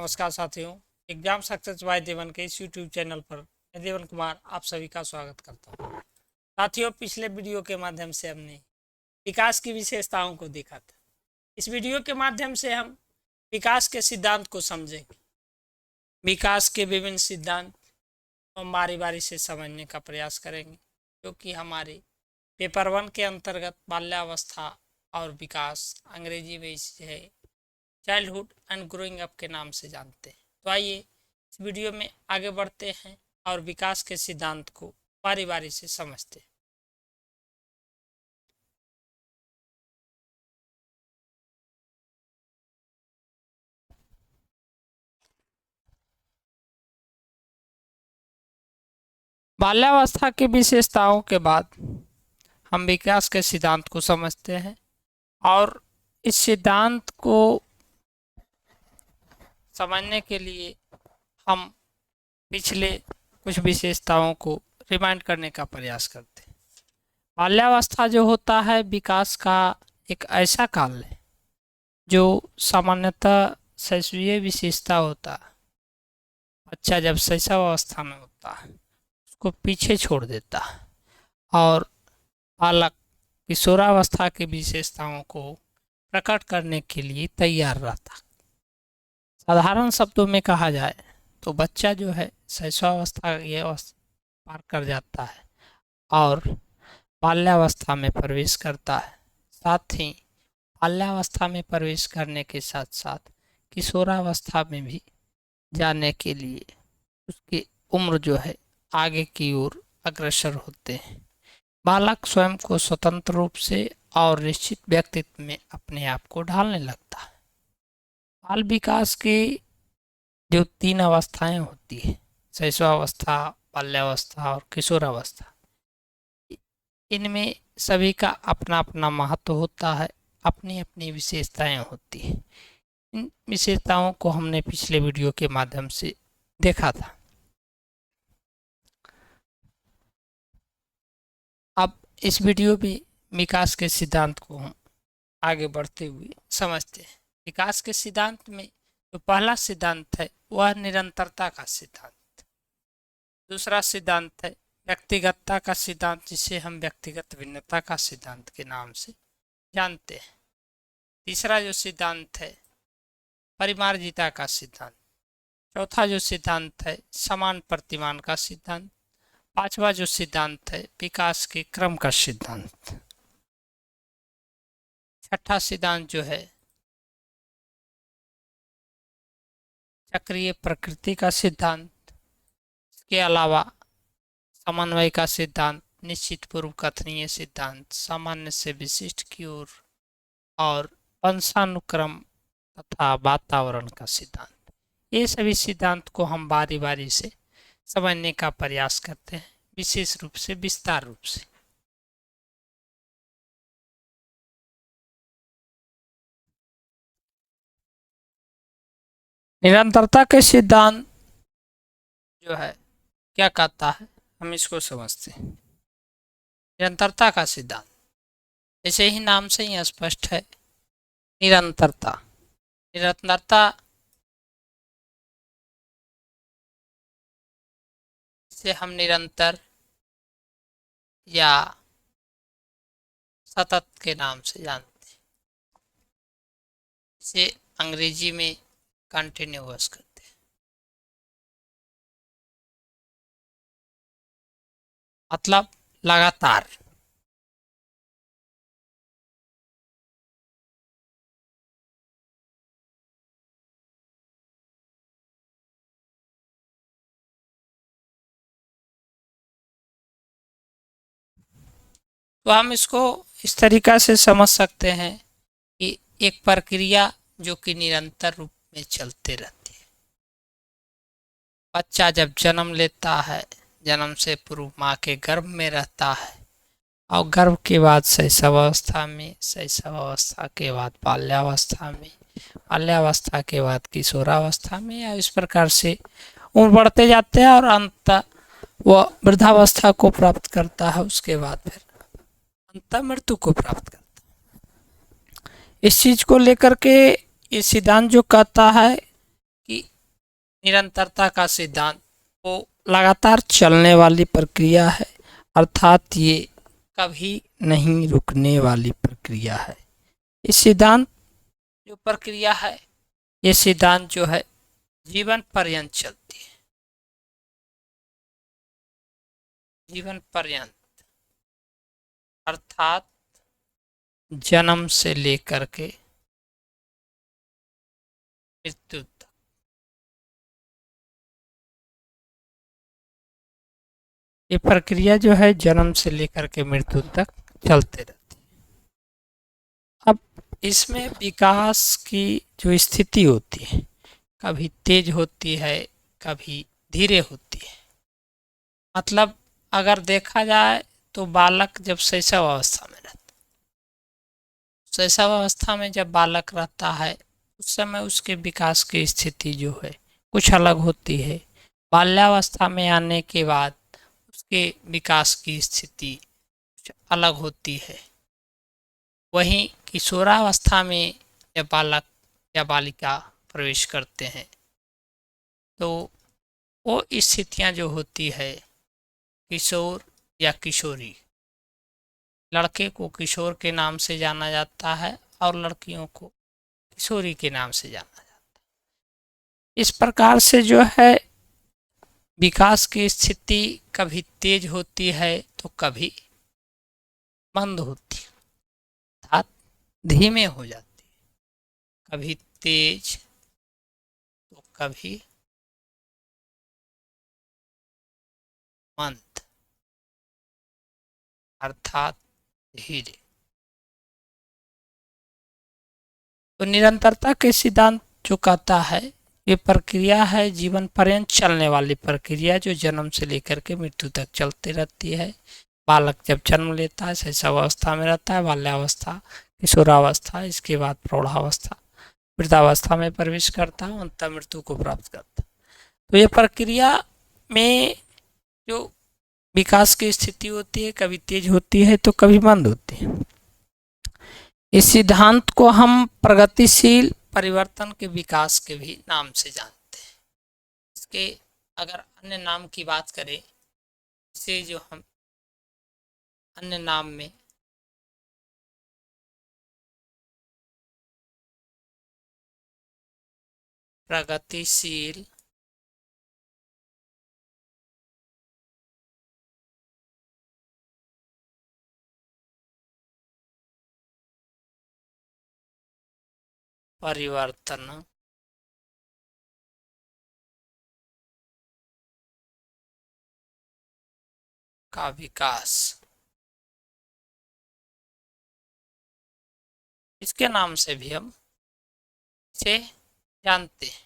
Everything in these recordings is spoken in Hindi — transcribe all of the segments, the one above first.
नमस्कार साथियों, एग्जाम सक्सेस बाय देवन के इस यूट्यूब चैनल पर मैं देवन कुमार आप सभी का स्वागत करता हूं। साथियों, पिछले वीडियो के माध्यम से हमने विकास की विशेषताओं को देखा था। इस वीडियो के माध्यम से हम विकास के सिद्धांत को समझेंगे। विकास के विभिन्न सिद्धांत हम बारी बारी से समझने का प्रयास करेंगे, क्योंकि हमारे पेपर 1 के अंतर्गत बाल्यावस्था और विकास अंग्रेजी में इसे चाइल्डहुड एंड ग्रोइंग अप के नाम से जानते हैं। तो आइए इस वीडियो में आगे बढ़ते हैं और विकास के सिद्धांत को बारी बारी से समझते हैं। बाल्यावस्था की विशेषताओं के बाद हम विकास के सिद्धांत को समझते हैं और इस सिद्धांत को समझने के लिए हम पिछले कुछ विशेषताओं को रिमाइंड करने का प्रयास करते हैं। बाल्यावस्था जो होता है विकास का एक ऐसा काल है जो सामान्यतः शैशवीय विशेषता होता है। बच्चा जब शैशव अवस्था में होता है उसको पीछे छोड़ देता है और बालक किशोरावस्था की विशेषताओं को प्रकट करने के लिए तैयार रहता। साधारण शब्दों में कहा जाए तो बच्चा जो है शैशवावस्था ये अवस्था पार कर जाता है और बाल्यावस्था में प्रवेश करता है। साथ ही बाल्यावस्था में प्रवेश करने के साथ साथ किशोरावस्था में भी जाने के लिए उसकी उम्र जो है आगे की ओर अग्रसर होते हैं। बालक स्वयं को स्वतंत्र रूप से और निश्चित व्यक्तित्व में अपने आप को ढालने लगता है। बाल विकास की जो 3 अवस्थाएं होती है, शैशवावस्था, बाल्यावस्था और किशोरावस्था, इनमें सभी का अपना अपना महत्व होता है, अपनी अपनी विशेषताएं होती है। इन विशेषताओं को हमने पिछले वीडियो के माध्यम से देखा था। अब इस वीडियो में विकास के सिद्धांत को हम आगे बढ़ते हुए समझते हैं। विकास के सिद्धांत में जो पहला सिद्धांत है वह निरंतरता का सिद्धांत। दूसरा सिद्धांत है व्यक्तिगतता का सिद्धांत, जिसे हम व्यक्तिगत भिन्नता का सिद्धांत के नाम से जानते हैं। तीसरा जो सिद्धांत है परिमार्जिता का सिद्धांत। चौथा जो सिद्धांत है समान प्रतिमान का सिद्धांत। पांचवा जो सिद्धांत है विकास के क्रम का सिद्धांत। छठा सिद्धांत जो है चक्रीय प्रकृति का सिद्धांत। इसके अलावा समन्वय का सिद्धांत, निश्चित पूर्व कथनीय सिद्धांत, सामान्य से विशिष्ट की ओर और वंशानुक्रम तथा वातावरण का सिद्धांत। ये सभी सिद्धांत को हम बारी बारी से समझने का प्रयास करते हैं, विशेष रूप से विस्तार रूप से। निरंतरता के सिद्धांत जो है क्या कहता है, हम इसको समझते हैं। निरंतरता का सिद्धांत जैसे ही नाम से ही स्पष्ट है, निरंतरता। निरंतरता से हम निरंतर या सतत के नाम से जानते हैं। इसे अंग्रेजी में कंटिन्यूअस कहते हैं, मतलब लगातार। तो हम इसको इस तरीका से समझ सकते हैं कि एक प्रक्रिया जो कि निरंतर रूप में चलते रहती है। बच्चा जब जन्म लेता है, जन्म से पूर्व माँ के गर्भ में रहता है और गर्भ के बाद शैशवावस्था में, शैशवावस्था के बाद बाल्यावस्था में, बाल्यावस्था के बाद किशोरावस्था में, या इस प्रकार से उम्र बढ़ते जाते हैं और अंततः वह वृद्धावस्था को प्राप्त करता है। उसके बाद फिर अंततः मृत्यु को प्राप्त करता है। इस चीज को लेकर के ये सिद्धांत जो कहता है कि निरंतरता का सिद्धांत वो लगातार चलने वाली प्रक्रिया है, अर्थात ये कभी नहीं रुकने वाली प्रक्रिया है। इस सिद्धांत जो प्रक्रिया है, ये सिद्धांत जो है जीवन पर्यंत चलती है, जीवन पर्यंत, अर्थात जन्म से लेकर के मृत्यु तक। ये प्रक्रिया जो है जन्म से लेकर के मृत्यु तक चलते रहती है। अब इसमें विकास की जो स्थिति होती है, कभी तेज होती है, कभी धीरे होती है। मतलब अगर देखा जाए तो बालक जब शैशव अवस्था में रहता, शैशव अवस्था में जब बालक रहता है उस समय उसके विकास की स्थिति जो है कुछ अलग होती है। बाल्यावस्था में आने के बाद उसके विकास की स्थिति कुछ अलग होती है। वहीं किशोरावस्था में जब बालक या बालिका प्रवेश करते हैं तो वो स्थितियां जो होती है, किशोर या किशोरी, लड़के को किशोर के नाम से जाना जाता है और लड़कियों को किशोरी के नाम से जाना जाता है। इस प्रकार से जो है विकास की स्थिति कभी तेज होती है तो कभी मंद होती है, अर्थात धीमे हो जाती है। कभी तेज तो कभी मंद, अर्थात धीरे। तो निरंतरता के सिद्धांत जो कहता है ये प्रक्रिया है जीवन पर्यंत चलने वाली प्रक्रिया जो जन्म से लेकर के मृत्यु तक चलती रहती है। बालक जब जन्म लेता है शैशवावस्था में रहता है, बाल्यावस्था, किशोरावस्था, इसके बाद प्रौढ़ावस्था, वृद्धावस्था में प्रवेश करता है, अंत मृत्यु को प्राप्त करता है। तो ये प्रक्रिया में जो विकास की स्थिति होती है कभी तेज होती है तो कभी मंद होती है। इस सिद्धांत को हम प्रगतिशील परिवर्तन के विकास के भी नाम से जानते हैं। इसके अगर अन्य नाम की बात करें, इसे जो हम अन्य नाम में प्रगतिशील परिवर्तन का विकास, इसके नाम से भी हम इसे जानते हैं।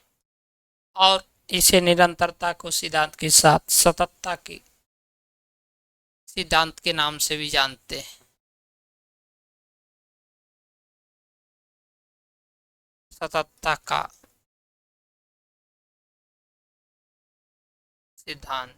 और इसे निरंतरता को सिद्धांत के साथ सततता के सिद्धांत के नाम से भी जानते हैं। सततता का सिद्धांत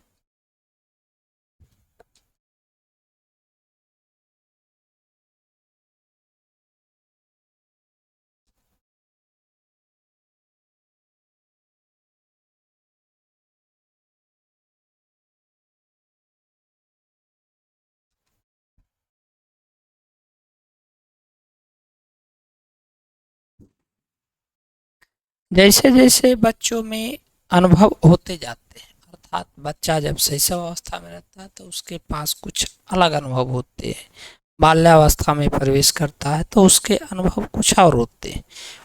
जैसे जैसे बच्चों में अनुभव होते जाते हैं, अर्थात बच्चा जब शैशव अवस्था में रहता है तो उसके पास कुछ अलग अनुभव होते हैं, बाल्यावस्था में प्रवेश करता है तो उसके अनुभव कुछ और होते हैं,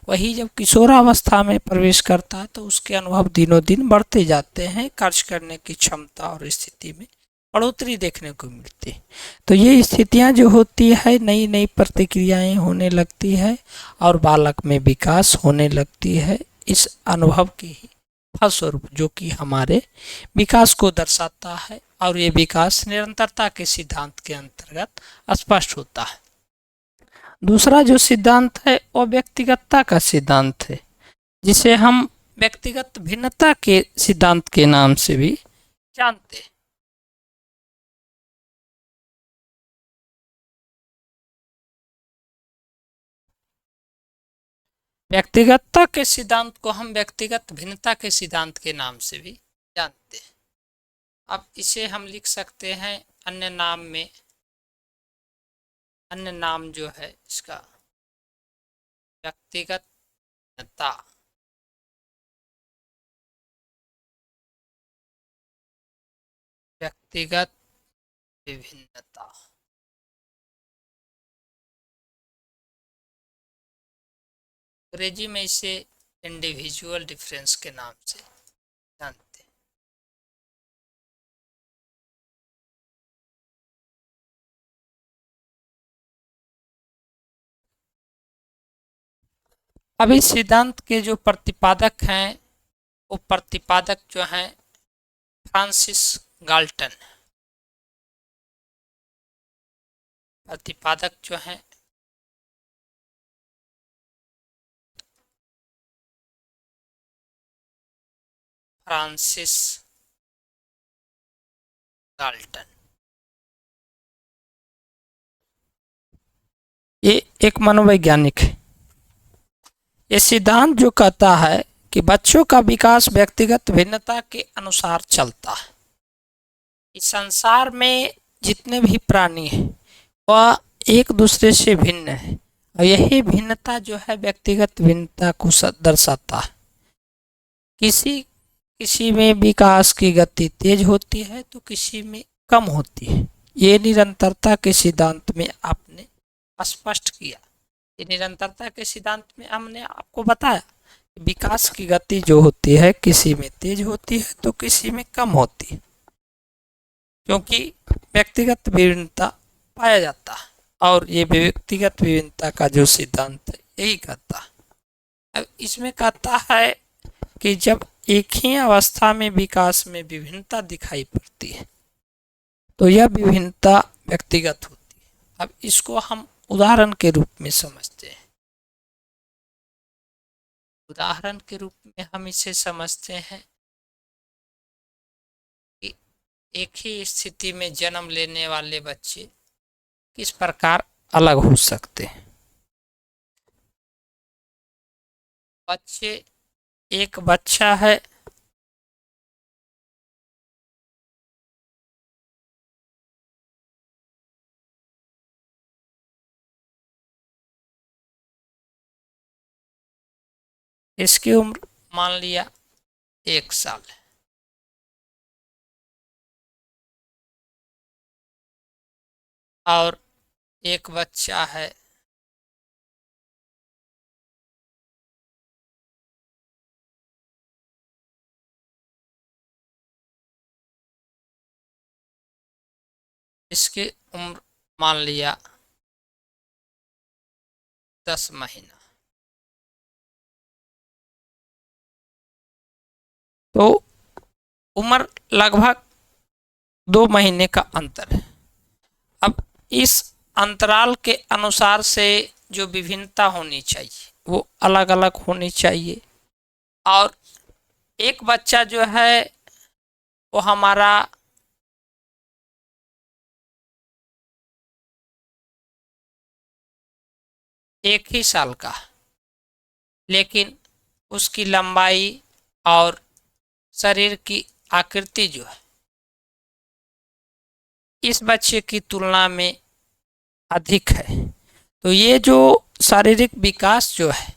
वही जब किशोरावस्था में प्रवेश करता है तो उसके अनुभव दिनों दिन बढ़ते जाते हैं, कार्य करने की क्षमता और स्थिति में बढ़ोतरी देखने को मिलती है। तो ये स्थितियाँ जो होती है नई नई प्रतिक्रियाएं होने लगती है और बालक में विकास होने लगती है इस अनुभव के ही फलस्वरूप, जो कि हमारे विकास को दर्शाता है और ये विकास निरंतरता के सिद्धांत के अंतर्गत स्पष्ट होता है। दूसरा जो सिद्धांत है वो व्यक्तिगतता का सिद्धांत है, जिसे हम व्यक्तिगत भिन्नता के सिद्धांत के नाम से भी जानते हैं। व्यक्तिगतता के सिद्धांत को हम व्यक्तिगत भिन्नता के सिद्धांत के नाम से भी जानते हैं। अब इसे हम लिख सकते हैं अन्य नाम में, अन्य नाम जो है इसका व्यक्तिगत भिन्नता। व्यक्तिगत विभिन्नता। अंग्रेजी में इसे इंडिविजुअल डिफरेंस के नाम से जानते हैं। अब इस सिद्धांत के जो प्रतिपादक हैं वो प्रतिपादक जो हैं फ्रांसिस गाल्टन। प्रतिपादक जो हैं फ्रांसिस गाल्टन। ये एक मनोवैज्ञानिक है। ये सिद्धांत जो कहता है कि बच्चों का विकास व्यक्तिगत भिन्नता के अनुसार चलता है। इस संसार में जितने भी प्राणी हैं वह एक दूसरे से भिन्न है और यही भिन्नता जो है व्यक्तिगत भिन्नता को दर्शाता है। किसी में विकास की गति तेज होती है तो किसी में कम होती है। ये निरंतरता के सिद्धांत में आपने स्पष्ट किया। ये निरंतरता के सिद्धांत में हमने आपको बताया विकास की गति जो होती है किसी में तेज होती है तो किसी में कम होती है, क्योंकि व्यक्तिगत विभिन्नता पाया जाता है। और ये व्यक्तिगत विभिन्नता का जो सिद्धांत है यही कहता है। अब इसमें कहता है कि जब एक ही अवस्था में विकास में विभिन्नता दिखाई पड़ती है तो यह विभिन्नता व्यक्तिगत होती है। अब इसको हम उदाहरण के रूप में समझते हैं। उदाहरण के रूप में हम इसे समझते हैं कि एक ही स्थिति में जन्म लेने वाले बच्चे किस प्रकार अलग हो सकते हैं। एक बच्चा है इसकी उम्र मान लिया 1 साल है। और एक बच्चा है इसकी उम्र मान लिया 10 महीना। तो उम्र लगभग 2 महीने का अंतर है। अब इस अंतराल के अनुसार से जो विभिन्नता होनी चाहिए वो अलग अलग होनी चाहिए। और एक बच्चा जो है वो हमारा एक ही साल का, लेकिन उसकी लंबाई और शरीर की आकृति जो है इस बच्चे की तुलना में अधिक है। तो ये जो शारीरिक विकास जो है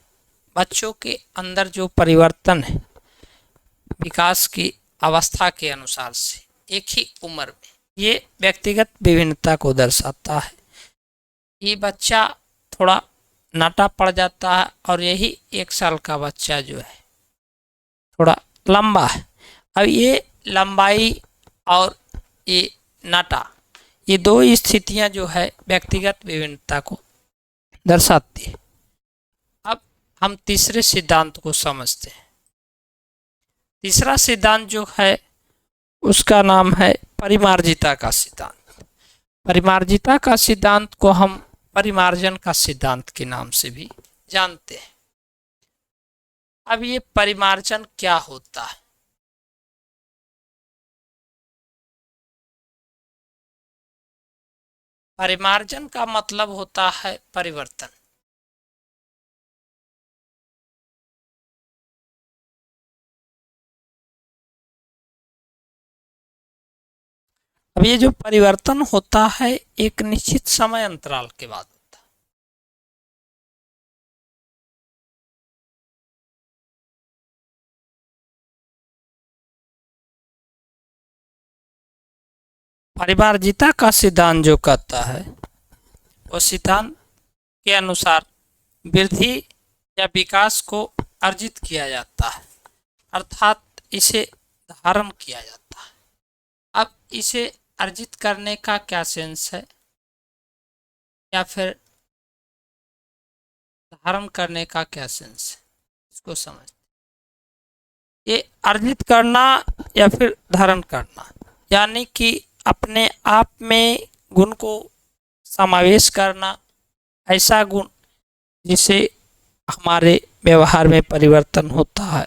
बच्चों के अंदर जो परिवर्तन है विकास की अवस्था के अनुसार से एक ही उम्र में, ये व्यक्तिगत विभिन्नता को दर्शाता है। ये बच्चा थोड़ा नाटा पड़ जाता है और यही 1 साल का बच्चा जो है थोड़ा लंबा है। अब ये लंबाई और ये नाटा, ये 2 स्थितियां जो है व्यक्तिगत विभिन्नता को दर्शाती है। अब हम तीसरे सिद्धांत को समझते हैं। तीसरा सिद्धांत जो है उसका नाम है परिमार्जिता का सिद्धांत। परिमार्जिता का सिद्धांत को हम परिमार्जन का सिद्धांत के नाम से भी जानते हैं। अब ये परिमार्जन क्या होता है? परिमार्जन का मतलब होता है परिवर्तन। अब ये जो परिवर्तन होता है एक निश्चित समय अंतराल के बाद होता है। परिमार्जिता का सिद्धांत जो कहता है वो सिद्धांत के अनुसार वृद्धि या विकास को अर्जित किया जाता है, अर्थात इसे धारण किया जाता है। अब इसे अर्जित करने का क्या सेंस है या फिर धारण करने का क्या सेंस है, इसको समझ। ये अर्जित करना या फिर धारण करना यानी कि अपने आप में गुण को समावेश करना, ऐसा गुण जिसे हमारे व्यवहार में परिवर्तन होता है,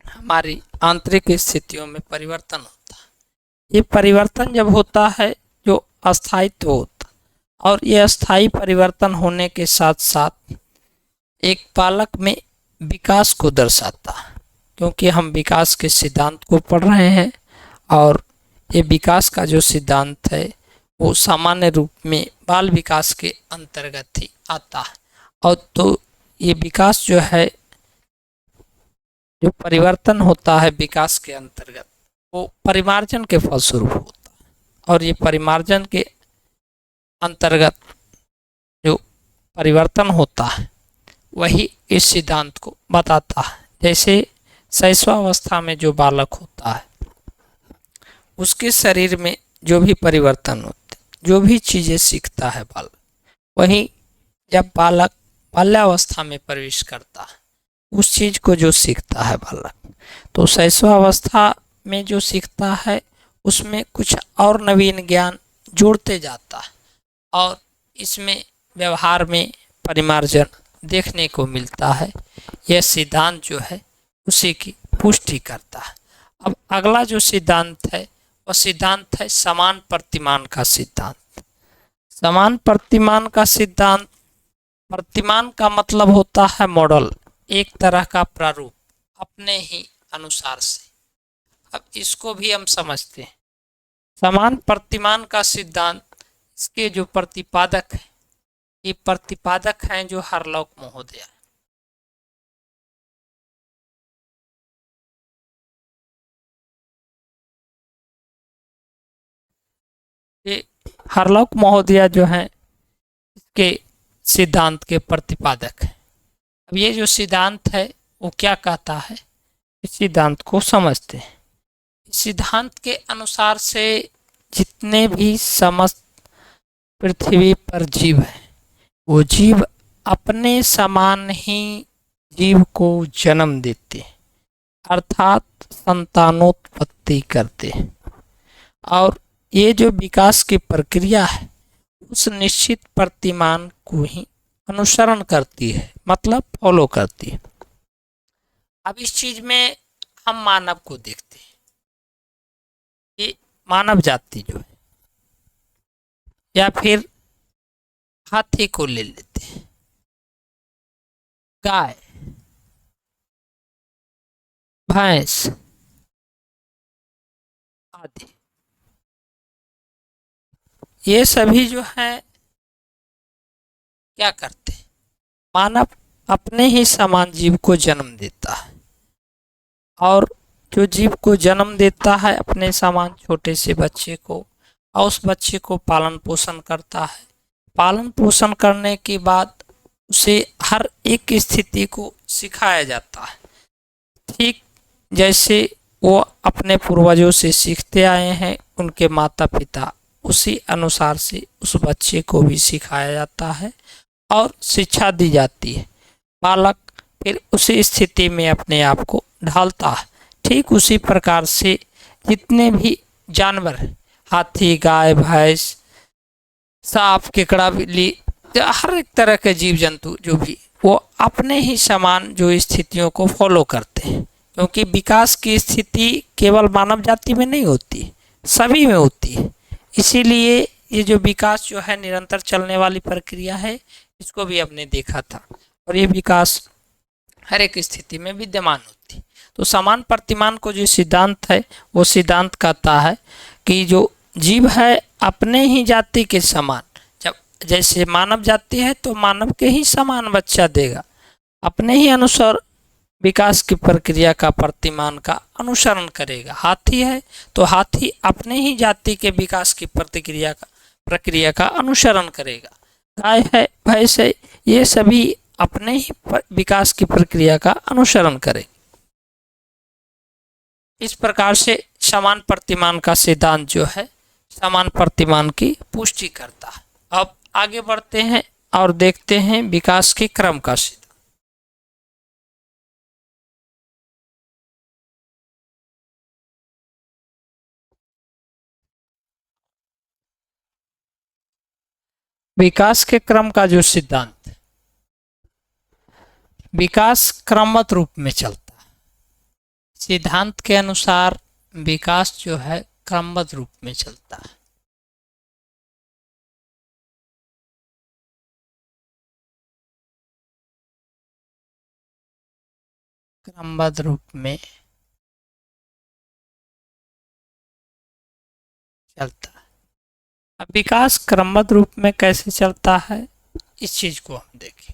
हमारी आंतरिक स्थितियों में परिवर्तन होता है। ये परिवर्तन जब होता है जो अस्थायित्व होता, और ये अस्थायी परिवर्तन होने के साथ साथ एक बालक में विकास को दर्शाता है, क्योंकि हम विकास के सिद्धांत को पढ़ रहे हैं और ये विकास का जो सिद्धांत है वो सामान्य रूप में बाल विकास के अंतर्गत ही आता है। और तो ये विकास जो है, जो परिवर्तन होता है विकास के अंतर्गत, वो परिमार्जन के फलस्वरूप होता है, और ये परिमार्जन के अंतर्गत जो परिवर्तन होता है वही इस सिद्धांत को बताता है। जैसे शैशवावस्था में जो बालक होता है उसके शरीर में जो भी परिवर्तन होते, जो भी चीज़ें सीखता है बालक, वही जब बालक बाल्यावस्था में प्रवेश करता है उस चीज़ को जो सीखता है बालक, तो शैशवावस्था में जो सीखता है उसमें कुछ और नवीन ज्ञान जोड़ते जाता है, और इसमें व्यवहार में परिमार्जन देखने को मिलता है। यह सिद्धांत जो है उसी की पुष्टि करता है। अब अगला जो सिद्धांत है वह सिद्धांत है समान प्रतिमान का सिद्धांत। समान प्रतिमान का सिद्धांत, प्रतिमान का मतलब होता है मॉडल, एक तरह का प्रारूप अपने ही अनुसार से। अब इसको भी हम समझते हैं। समान प्रतिमान का सिद्धांत, इसके जो प्रतिपादक हैं, ये प्रतिपादक हैं जो हरलौक महोदय। ये हरलौक महोदय जो हैं इसके सिद्धांत के प्रतिपादक हैं। अब ये जो सिद्धांत है वो क्या कहता है, इस सिद्धांत को समझते हैं। इस सिद्धांत के अनुसार से जितने भी समस्त पृथ्वी पर जीव है वो जीव अपने समान ही जीव को जन्म देते हैं, अर्थात संतानोत्पत्ति करते हैं। और ये जो विकास की प्रक्रिया है उस निश्चित प्रतिमान को ही अनुसरण करती है, मतलब फॉलो करती है। अब इस चीज में हम मानव को देखते हैं। ये मानव जाति जो है, या फिर हाथी को ले लेते हैं, गाय, भैंस आदि, ये सभी जो है क्या करते हैं, मानव अपने ही समान जीव को जन्म देता है, और जो जीव को जन्म देता है अपने समान छोटे से बच्चे को, और उस बच्चे को पालन पोषण करता है। पालन पोषण करने के बाद उसे हर एक स्थिति को सिखाया जाता है, ठीक जैसे वो अपने पूर्वजों से सीखते आए हैं, उनके माता पिता, उसी अनुसार से उस बच्चे को भी सिखाया जाता है और शिक्षा दी जाती है। बालक फिर उसी स्थिति में अपने आप को ढालता है। ठीक उसी प्रकार से जितने भी जानवर, हाथी, गाय, भैंस, सांप, केकड़ा, बिल्ली, हर एक तरह के जीव जंतु जो भी, वो अपने ही समान जो स्थितियों को फॉलो करते हैं, क्योंकि विकास की स्थिति केवल मानव जाति में नहीं होती, सभी में होती है। इसीलिए ये जो विकास जो है निरंतर चलने वाली प्रक्रिया है, इसको भी हमने देखा था, और ये विकास हर एक स्थिति में विद्यमान होती है। तो समान प्रतिमान को जो सिद्धांत है वो सिद्धांत कहता है कि जो जीव है अपने ही जाति के समान, जब जैसे मानव जाति है तो मानव के ही समान बच्चा देगा, अपने ही अनुसार विकास की प्रक्रिया का प्रतिमान का अनुसरण करेगा। हाथी है तो हाथी अपने ही जाति के विकास की प्रक्रिया का अनुसरण करेगा। गाय है, भैंस है, ये सभी अपने ही विकास की प्रक्रिया का अनुसरण करें। इस प्रकार से समान प्रतिमान का सिद्धांत जो है समान प्रतिमान की पुष्टि करता है। अब आगे बढ़ते हैं और देखते हैं विकास के क्रम का सिद्धांत। विकास के क्रम का जो सिद्धांत, विकास क्रमबद्ध रूप में चलता है। सिद्धांत के अनुसार विकास जो है क्रमबद्ध रूप में चलता है। क्रमबद्ध रूप में चलता है। अब विकास क्रमबद्ध रूप में कैसे चलता है, इस चीज को हम देखें।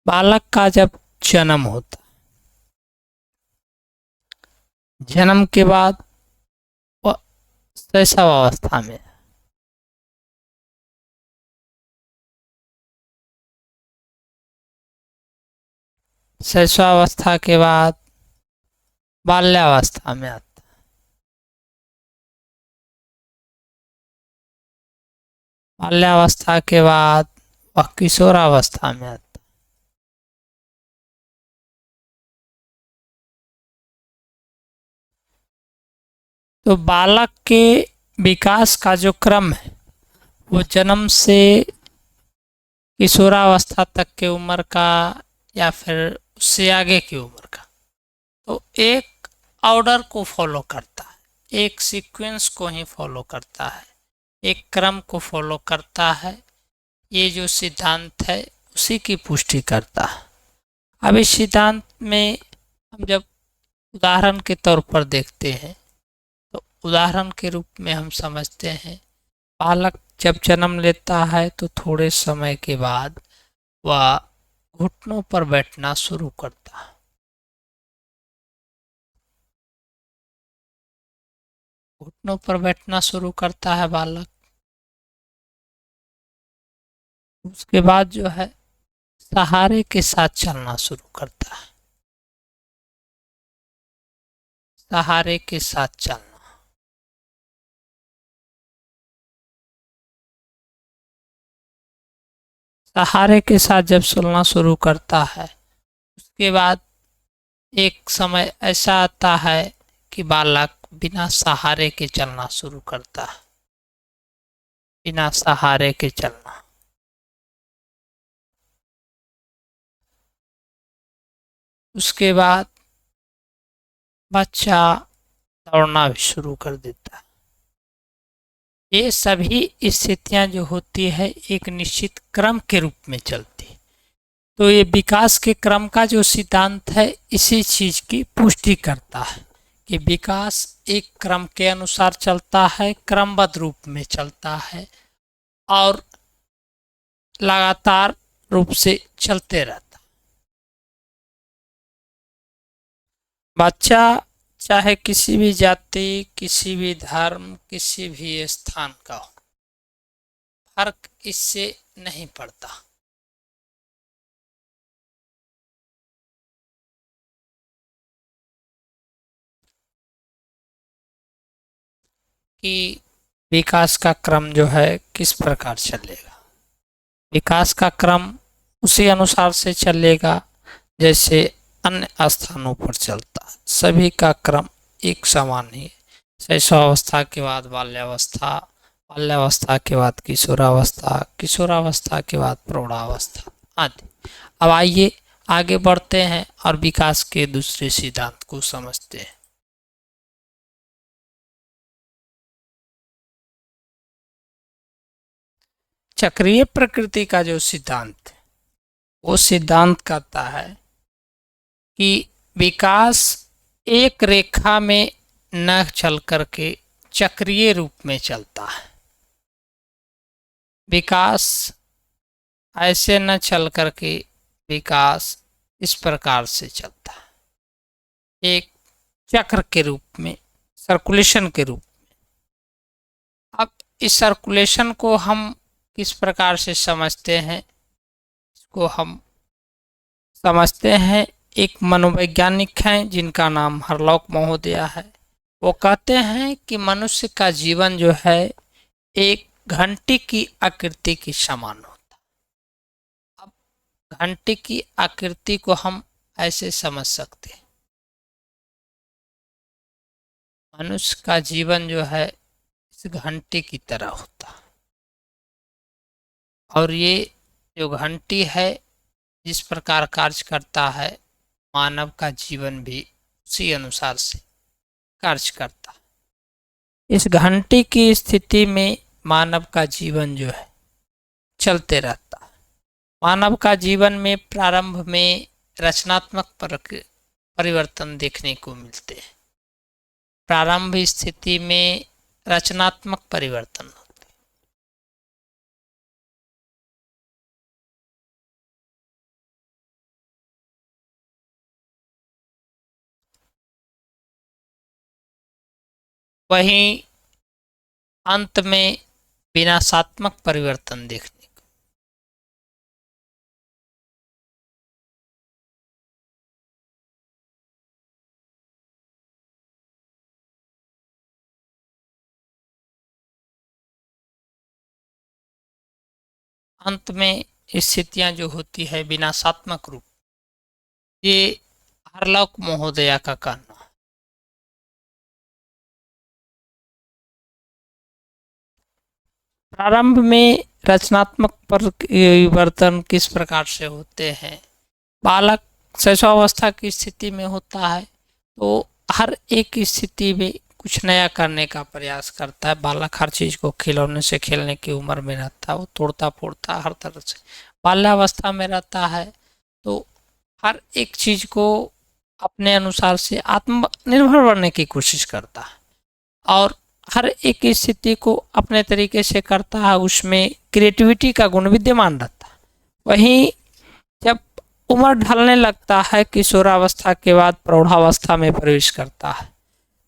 बालक का जब जन्म होता, जन्म के बाद वह शैशवावस्था में, शैशवावस्था के बाद बाल्यावस्था में आता, बाल्यावस्था के बाद वह किशोरावस्था में आता, तो बालक के विकास का जो क्रम है वो जन्म से किशोरावस्था तक की उम्र का या फिर उससे आगे की उम्र का, तो एक ऑर्डर को फॉलो करता है, एक सीक्वेंस को ही फॉलो करता है, एक क्रम को फॉलो करता है। ये जो सिद्धांत है उसी की पुष्टि करता है। अब इस सिद्धांत में हम जब उदाहरण के तौर पर देखते हैं तो उदाहरण के रूप में हम समझते हैं, बालक जब जन्म लेता है तो थोड़े समय के बाद वह घुटनों पर बैठना शुरू करता है। घुटनों पर बैठना शुरू करता है बालक। उसके बाद जो है सहारे के साथ चलना शुरू करता है, सहारे के साथ चलना। सहारे के साथ जब चलना शुरू करता है उसके बाद एक समय ऐसा आता है कि बालक बिना सहारे के चलना शुरू करता है, बिना सहारे के चलना। उसके बाद बच्चा दौड़ना भी शुरू कर देता है। ये सभी स्थितियां जो होती है एक निश्चित क्रम के रूप में चलती है। तो ये विकास के क्रम का जो सिद्धांत है इसी चीज की पुष्टि करता है कि विकास एक क्रम के अनुसार चलता है, क्रमबद्ध रूप में चलता है और लगातार रूप से चलते रहता। बच्चा चाहे किसी भी जाति, किसी भी धर्म, किसी भी स्थान का हो, फर्क इससे नहीं पड़ता। कि विकास का क्रम जो है किस प्रकार चलेगा। विकास का क्रम उसी अनुसार से चलेगा जैसे अन्य स्थानों पर चलता है। सभी का क्रम एक समान ही है। शैशवावस्था के बाद बाल्यावस्था, बाल्यावस्था के बाद किशोरावस्था, किशोरावस्था के बाद प्रौढ़ावस्था आदि। अब आइए आगे बढ़ते हैं और विकास के दूसरे सिद्धांत को समझते हैं। चक्रीय प्रकृति का जो सिद्धांत है वो सिद्धांत कहता है कि विकास एक रेखा में न चल करके चक्रीय रूप में चलता है। विकास ऐसे न चल करके विकास इस प्रकार से चलता है, एक चक्र के रूप में, सर्कुलेशन के रूप। अब इस सर्कुलेशन को हम किस प्रकार से समझते हैं, इसको हम समझते हैं। एक मनोवैज्ञानिक हैं जिनका नाम हरलॉक महोदया है। वो कहते हैं कि मनुष्य का जीवन जो है एक घंटी की आकृति के समान होता है। अब घंटी की आकृति को हम ऐसे समझ सकते हैं, मनुष्य का जीवन जो है इस घंटी की तरह होता है, और ये जो घंटी है जिस प्रकार कार्य करता है, मानव का जीवन भी उसी अनुसार से कार्य करता है। इस घंटी की स्थिति में मानव का जीवन जो है चलते रहता है। मानव का जीवन में प्रारंभ में रचनात्मक परिवर्तन देखने को मिलते हैं। प्रारंभ स्थिति में रचनात्मक परिवर्तन होते हैं। वहीं अंत में विनाशात्मक परिवर्तन देखने को। अंत में स्थितियां जो होती है विनाशात्मक रूप, ये हरलॉक महोदया का कहना है। प्रारंभ में रचनात्मक परिवर्तन किस प्रकार से होते हैं, बालक शैशवावस्था की स्थिति में होता है तो हर एक स्थिति में कुछ नया करने का प्रयास करता है। बालक हर चीज को खिलौने से खेलने की उम्र में रहता है, वो तोड़ता फोड़ता हर तरह से। बाल्यावस्था में रहता है तो हर एक चीज को अपने अनुसार से आत्मनिर्भर बनने की कोशिश करता है, और हर एक स्थिति को अपने तरीके से करता है, उसमें क्रिएटिविटी का गुण विद्यमान रहता है। वहीं जब उम्र ढलने लगता है, किशोरावस्था के बाद प्रौढ़ावस्था में प्रवेश करता है,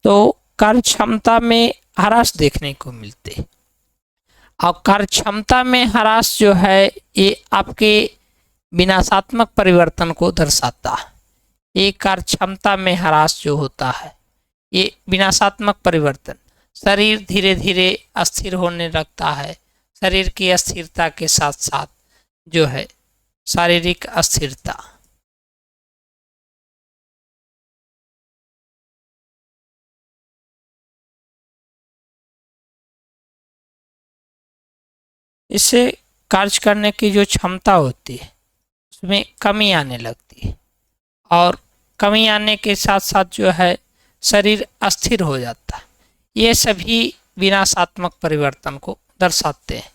तो कार्य क्षमता में ह्रास देखने को मिलते हैं। और कार्य क्षमता में ह्रास जो है ये आपके विनाशात्मक परिवर्तन को दर्शाता है। ये कार्य क्षमता में ह्रास जो होता है ये विनाशात्मक परिवर्तन, शरीर धीरे धीरे अस्थिर होने लगता है। शरीर की अस्थिरता के साथ साथ जो है शारीरिक अस्थिरता। इससे कार्य करने की जो क्षमता होती है उसमें कमी आने लगती है, और कमी आने के साथ साथ जो है शरीर अस्थिर हो जाता है। ये सभी विनाशात्मक परिवर्तन को दर्शाते हैं,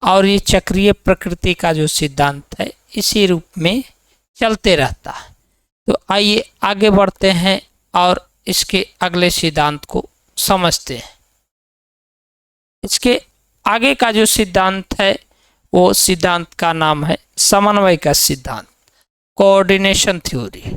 और ये चक्रीय प्रकृति का जो सिद्धांत है इसी रूप में चलते रहता है। तो आइए आगे बढ़ते हैं और इसके अगले सिद्धांत को समझते हैं। इसके आगे का जो सिद्धांत है वो सिद्धांत का नाम है समन्वय का सिद्धांत, कोऑर्डिनेशन थ्योरी।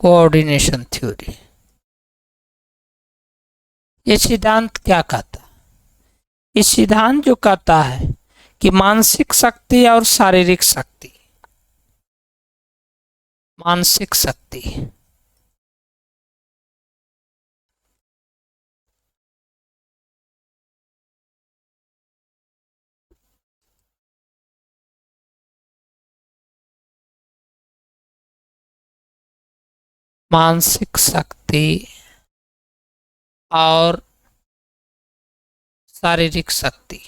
कोऑर्डिनेशन थ्योरी ये सिद्धांत क्या कहता है? इस सिद्धांत जो कहता है कि मानसिक शक्ति और शारीरिक शक्ति, मानसिक शक्ति मानसिक शक्ति और शारीरिक शक्ति,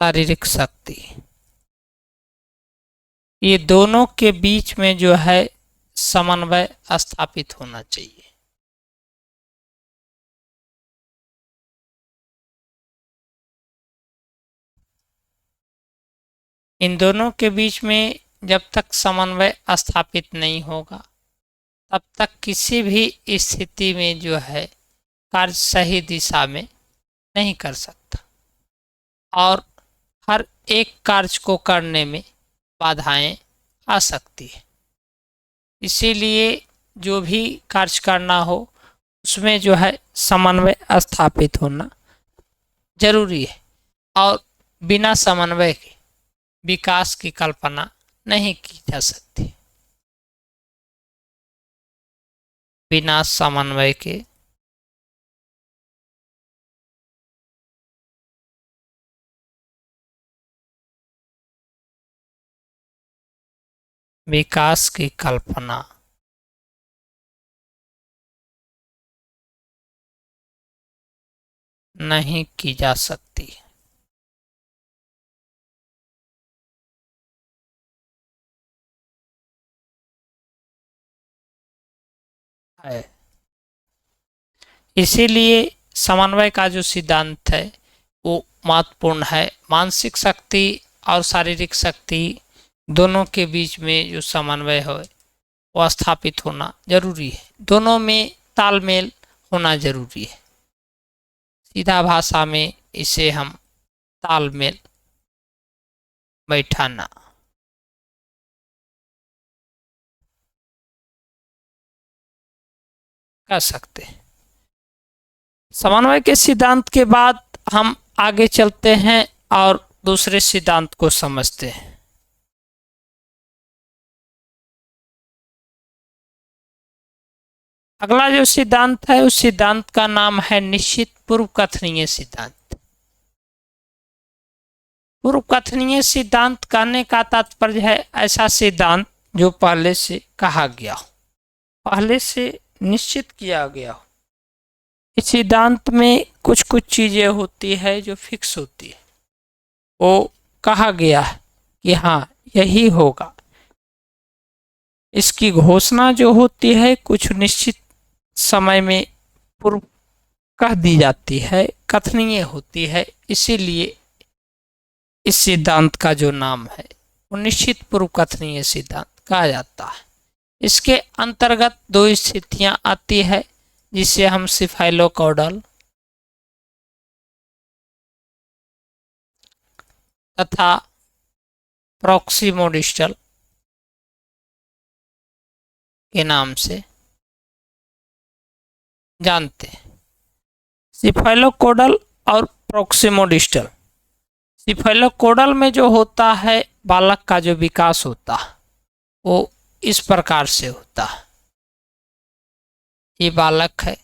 शारीरिक शक्ति, ये दोनों के बीच में जो है समन्वय स्थापित होना चाहिए। इन दोनों के बीच में जब तक समन्वय स्थापित नहीं होगा तब तक किसी भी स्थिति में जो है कार्य सही दिशा में नहीं कर सकता और हर एक कार्य को करने में बाधाएं आ सकती है। इसीलिए जो भी कार्य करना हो उसमें जो है समन्वय स्थापित होना जरूरी है और बिना समन्वय के विकास की कल्पना नहीं की जा सकती। बिना समन्वय के विकास की कल्पना नहीं की जा सकती है। इसीलिए समन्वय का जो सिद्धांत है वो महत्वपूर्ण है। मानसिक शक्ति और शारीरिक शक्ति दोनों के बीच में जो समन्वय है वो स्थापित होना जरूरी है। दोनों में तालमेल होना जरूरी है। सीधा भाषा में इसे हम तालमेल बैठाना कह सकते हैं। समन्वय के सिद्धांत के बाद हम आगे चलते हैं और दूसरे सिद्धांत को समझते हैं। अगला जो सिद्धांत है उस सिद्धांत का नाम है निश्चित पूर्व कथनीय सिद्धांत। पूर्व कथनीय सिद्धांत कहने का तात्पर्य है ऐसा सिद्धांत जो पहले से कहा गया हो, पहले से निश्चित किया गया हो। इस सिद्धांत में कुछ कुछ चीजें होती है जो फिक्स होती है, वो कहा गया है कि हाँ यही होगा। इसकी घोषणा जो होती है कुछ निश्चित समय में पूर्व कह दी जाती है, कथनीय होती है। इसीलिए इस सिद्धांत का जो नाम है वो निश्चित पूर्व कथनीय सिद्धांत कहा जाता है। इसके अंतर्गत दो स्थितियां आती है जिसे हम सिफाइलोकॉर्डल तथा प्रॉक्सिमोडिस्टल के नाम से जानते हैं। सिफाइलोकॉर्डल और प्रॉक्सिमोडिस्टल। सिफाइलोकॉर्डल में जो होता है बालक का जो विकास होता है वो इस प्रकार से होता है। ये बालक है,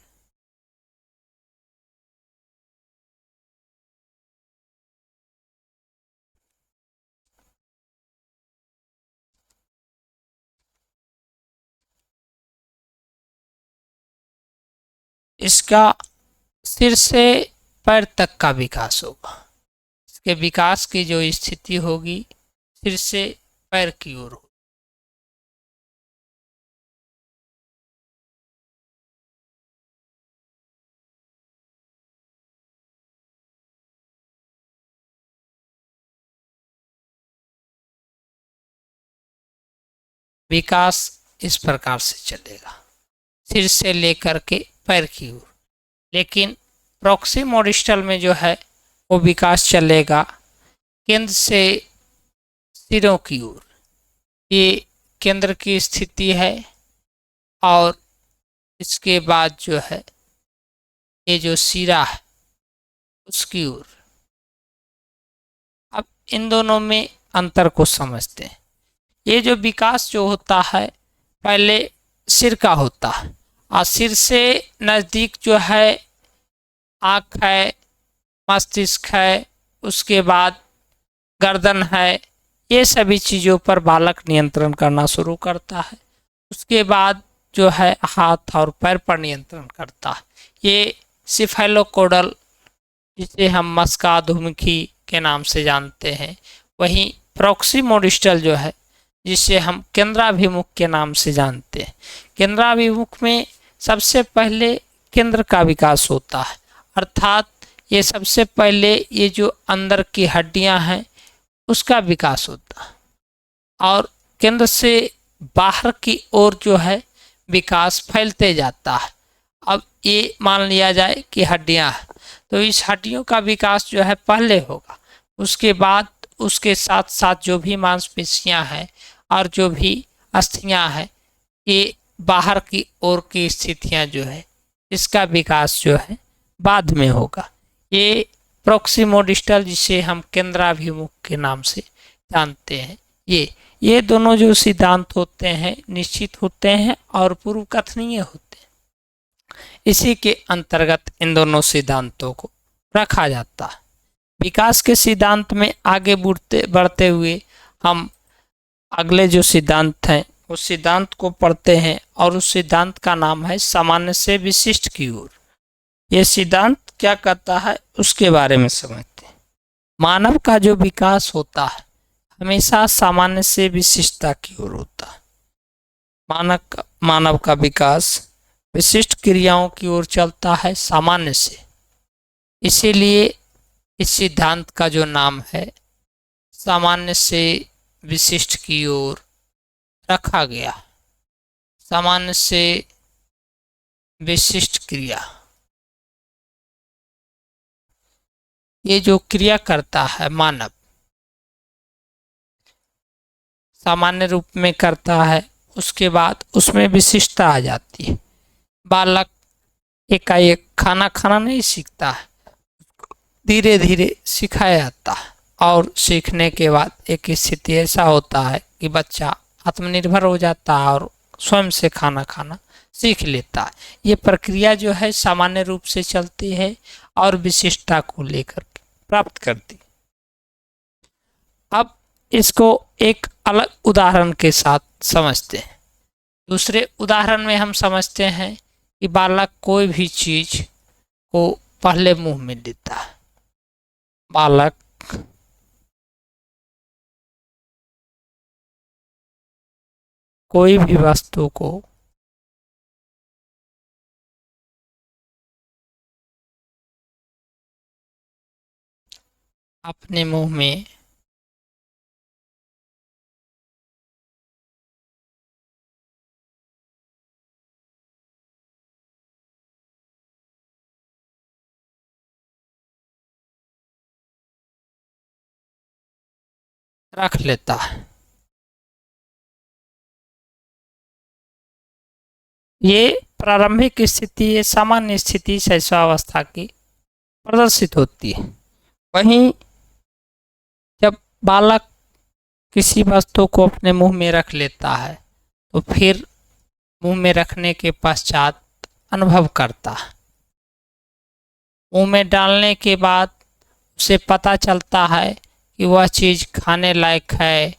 इसका सिर से पैर तक का विकास होगा। इसके विकास की जो स्थिति होगी सिर से पैर की ओर होगी। विकास इस प्रकार से चलेगा, सिर से लेकर के पैर की ओर। लेकिन प्रॉक्सिमोडिस्टल में जो है वो विकास चलेगा केंद्र से सिरों की ओर। ये केंद्र की स्थिति है और इसके बाद जो है ये जो सिरा है उसकी ओर। अब इन दोनों में अंतर को समझते हैं। ये जो विकास जो होता है पहले सिर का होता है और सिर से नज़दीक जो है आँख है, मस्तिष्क है, उसके बाद गर्दन है। ये सभी चीज़ों पर बालक नियंत्रण करना शुरू करता है। उसके बाद जो है हाथ और पैर पर नियंत्रण करता है। ये सिफाइलोकॉर्डल जिसे हम मस्काधुमुखी के नाम से जानते हैं। वहीं प्रॉक्सिमोडिस्टल जो है जिसे हम केंद्राभिमुख के नाम से जानते हैं। केंद्राभिमुख में सबसे पहले केंद्र का विकास होता है, अर्थात ये सबसे पहले ये जो अंदर की हड्डियां हैं उसका विकास होता है, और केंद्र से बाहर की ओर जो है विकास फैलते जाता है। अब ये मान लिया जाए कि हड्डियां हैं, तो इस हड्डियों का विकास जो है पहले होगा, उसके बाद उसके साथ साथ जो भी मांसपेशियां हैं और जो भी अस्थियां हैं, ये बाहर की ओर की स्थितियां जो है इसका विकास जो है बाद में होगा। ये प्रोक्सिमोडिस्टल, जिसे हम केंद्राभिमुख के नाम से जानते हैं, ये दोनों जो सिद्धांत होते हैं निश्चित होते हैं और पूर्व कथनीय होते हैं। इसी के अंतर्गत इन दोनों सिद्धांतों को रखा जाता है। विकास के सिद्धांत में आगे बढ़ते हुए हम अगले जो सिद्धांत हैं उस सिद्धांत को पढ़ते हैं, और उस सिद्धांत का नाम है सामान्य से विशिष्ट की ओर। यह सिद्धांत क्या कहता है उसके बारे में समझते हैं। मानव का जो विकास होता है हमेशा सामान्य से विशिष्टता की ओर होता है। मानव का विकास विशिष्ट क्रियाओं की ओर चलता है सामान्य से। इसीलिए इस सिद्धांत का जो नाम है सामान्य से विशिष्ट की ओर रखा गया। सामान्य से विशिष्ट क्रिया, ये जो क्रिया करता है मानव सामान्य रूप में करता है, उसके बाद उसमें विशिष्टता आ जाती है। बालक एकाएक खाना खाना नहीं सीखता है, धीरे धीरे सिखाया जाता है, और सीखने के बाद एक स्थिति ऐसा होता है कि बच्चा आत्मनिर्भर हो जाता है और स्वयं से खाना खाना सीख लेता है। ये प्रक्रिया जो है सामान्य रूप से चलती है और विशिष्टता को लेकर प्राप्त करती। अब इसको एक अलग उदाहरण के साथ समझते हैं। दूसरे उदाहरण में हम समझते हैं कि बालक कोई भी चीज को पहले मुंह में लेता है। बालक कोई भी वस्तु को अपने मुंह में रख लेता है। ये प्रारंभिक स्थिति, ये सामान्य स्थिति शैशवावस्था की प्रदर्शित होती है। वहीं जब बालक किसी वस्तु को अपने मुंह में रख लेता है तो फिर मुंह में रखने के पश्चात अनुभव करता है। मुंह में डालने के बाद उसे पता चलता है कि वह चीज़ खाने लायक है,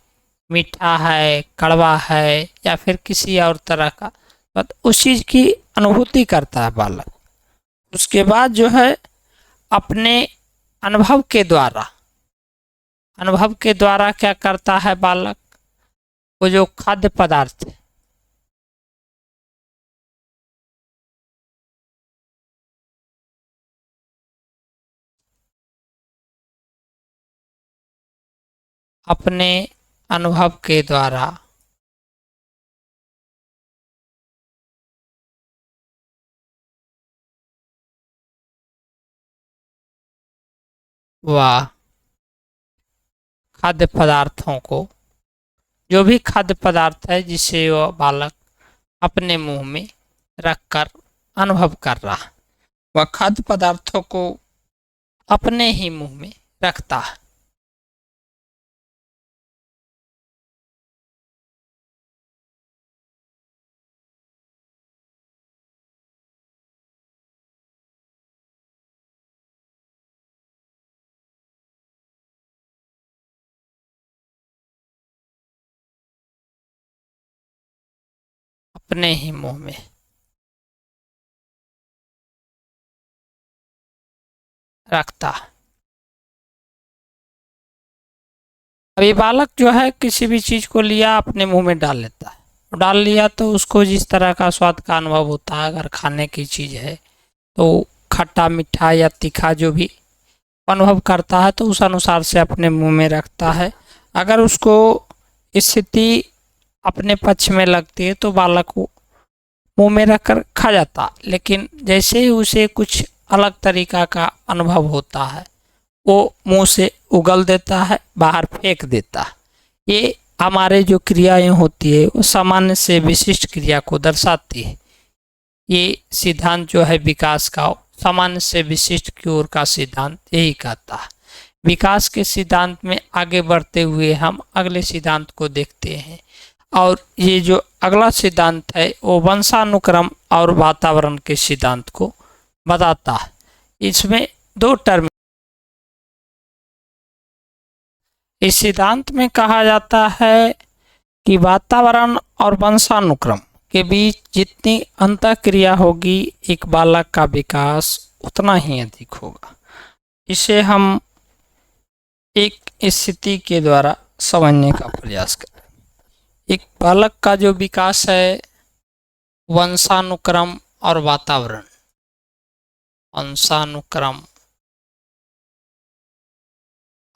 मीठा है, कड़वा है, या फिर किसी और तरह का, बट उस चीज़ की अनुभूति करता है बालक। उसके बाद जो है अपने अनुभव के द्वारा क्या करता है बालक, वो जो खाद्य पदार्थ है अपने अनुभव के द्वारा वह खाद्य पदार्थों को, जो भी खाद्य पदार्थ है जिसे वह बालक अपने मुंह में रखकर अनुभव कर रहा है, वह खाद्य पदार्थों को अपने ही मुंह में रखता है। अपने ही मुंह में रखता है। अभी बालक जो है किसी भी चीज को लिया अपने मुंह में डाल लेता है। डाल लिया तो उसको जिस तरह का स्वाद का अनुभव होता है, अगर खाने की चीज है तो खट्टा मीठा या तीखा जो भी अनुभव करता है तो उस अनुसार से अपने मुंह में रखता है। अगर उसको स्थिति अपने पक्ष में लगती है तो बालक को मुंह में रखकर खा जाता, लेकिन जैसे ही उसे कुछ अलग तरीका का अनुभव होता है वो मुंह से उगल देता है, बाहर फेंक देता है। ये हमारे जो क्रियाएं होती है वो सामान्य से विशिष्ट क्रिया को दर्शाती है। ये सिद्धांत जो है विकास का, सामान्य से विशिष्ट की ओर का सिद्धांत यही कहता है। विकास के सिद्धांत में आगे बढ़ते हुए हम अगले सिद्धांत को देखते हैं, और ये जो अगला सिद्धांत है वो वंशानुक्रम और वातावरण के सिद्धांत को बताता है। इसमें दो टर्म, इस सिद्धांत में कहा जाता है कि वातावरण और वंशानुक्रम के बीच जितनी अंतःक्रिया होगी एक बालक का विकास उतना ही अधिक होगा। इसे हम एक स्थिति के द्वारा समझने का प्रयास करें। एक बालक का जो विकास है वंशानुक्रम और वातावरण, वंशानुक्रम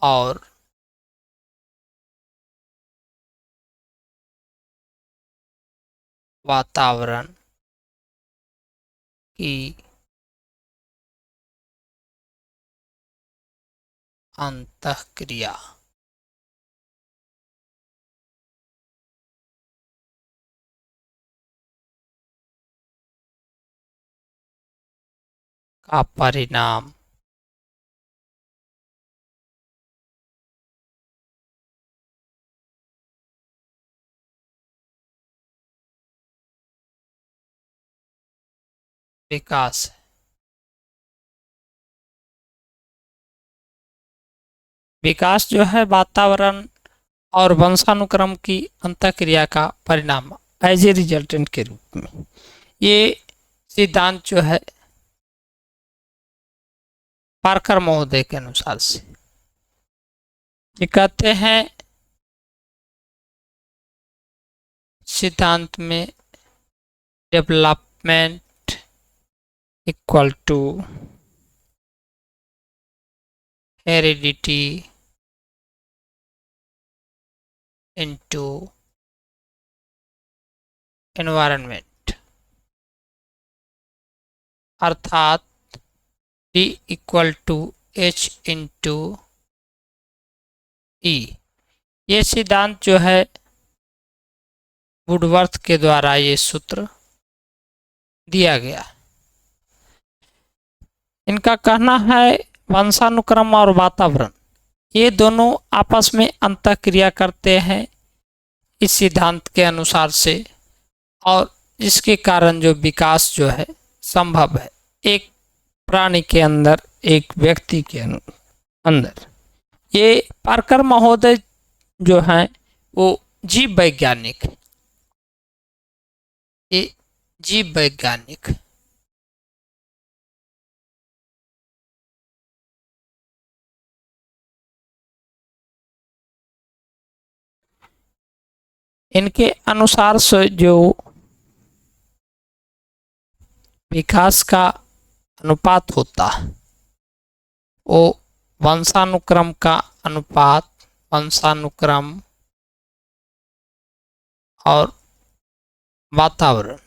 और वातावरण की अंतःक्रिया का परिणाम विकास है। विकास जो है वातावरण और वंशानुक्रम की अंतःक्रिया का परिणाम एज ए रिजल्टेंट के रूप में। ये सिद्धांत जो है पार्कर महोदय के अनुसार से ये कहते हैं सिद्धांत में development equal to heredity into environment, अर्थात D equal to H into E। ये सिद्धांत जो है वुडवर्थ के द्वारा ये सूत्र दिया गया। इनका कहना है वंशानुक्रम और वातावरण ये दोनों आपस में अंतःक्रिया करते हैं इस सिद्धांत के अनुसार से, और इसके कारण जो विकास जो है संभव है एक प्राणी के अंदर, एक व्यक्ति के अंदर। ये पार्कर महोदय जो हैं वो जीव वैज्ञानिक, ये जीव वैज्ञानिक इनके अनुसार से जो विकास का अनुपात होता है वो वंशानुक्रम का अनुपात, वंशानुक्रम और वातावरण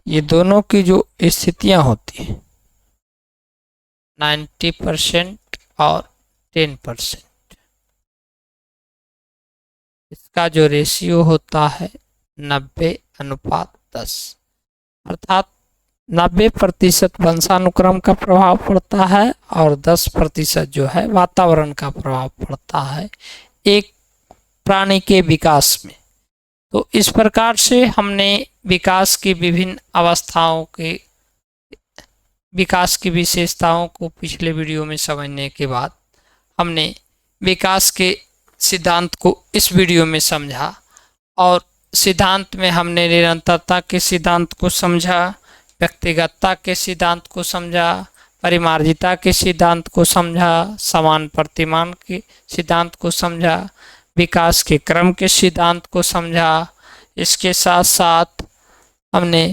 ये दोनों की जो स्थितियां होती है 90% और 10%, इसका जो रेशियो होता है 90:10, अर्थात 90% वंशानुक्रम का प्रभाव पड़ता है और 10% जो है वातावरण का प्रभाव पड़ता है एक प्राणी के विकास में। तो इस प्रकार से हमने विकास की विभिन्न अवस्थाओं के विकास की विशेषताओं को पिछले वीडियो में समझने के बाद हमने विकास के सिद्धांत को इस वीडियो में समझा, और सिद्धांत में हमने निरंतरता के सिद्धांत को समझा, व्यक्तिगतता के सिद्धांत को समझा, परिमार्जिता के सिद्धांत को समझा, समान प्रतिमान के सिद्धांत को समझा, विकास के क्रम के सिद्धांत को समझा। इसके साथ साथ हमने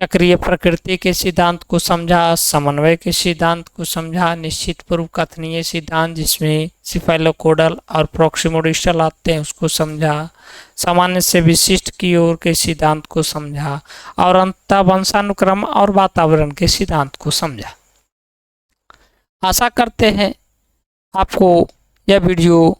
चक्रीय प्रकृति के सिद्धांत को समझा, समन्वय के सिद्धांत को समझा, निश्चित पूर्व कथनीय सिद्धांत जिसमें सिफेलोकोडल और प्रोक्सिमोडिस्टल आते हैं उसको समझा, सामान्य से विशिष्ट की ओर के सिद्धांत को समझा और अंततः वंशानुक्रम और वातावरण के सिद्धांत को समझा। आशा करते हैं आपको यह वीडियो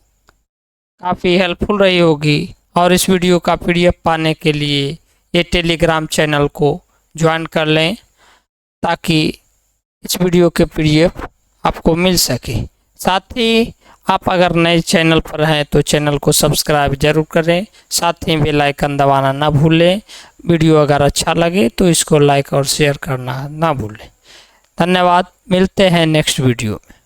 काफ़ी हेल्पफुल रही होगी और इस वीडियो का PDF पाने के लिए ये टेलीग्राम चैनल को ज्वाइन कर लें ताकि इस वीडियो के PDF आपको मिल सके। साथ ही आप अगर नए चैनल पर हैं तो चैनल को सब्सक्राइब जरूर करें, साथ ही बेल आइकन दबाना ना भूलें। वीडियो अगर अच्छा लगे तो इसको लाइक और शेयर करना ना भूलें। धन्यवाद, मिलते हैं नेक्स्ट वीडियो में।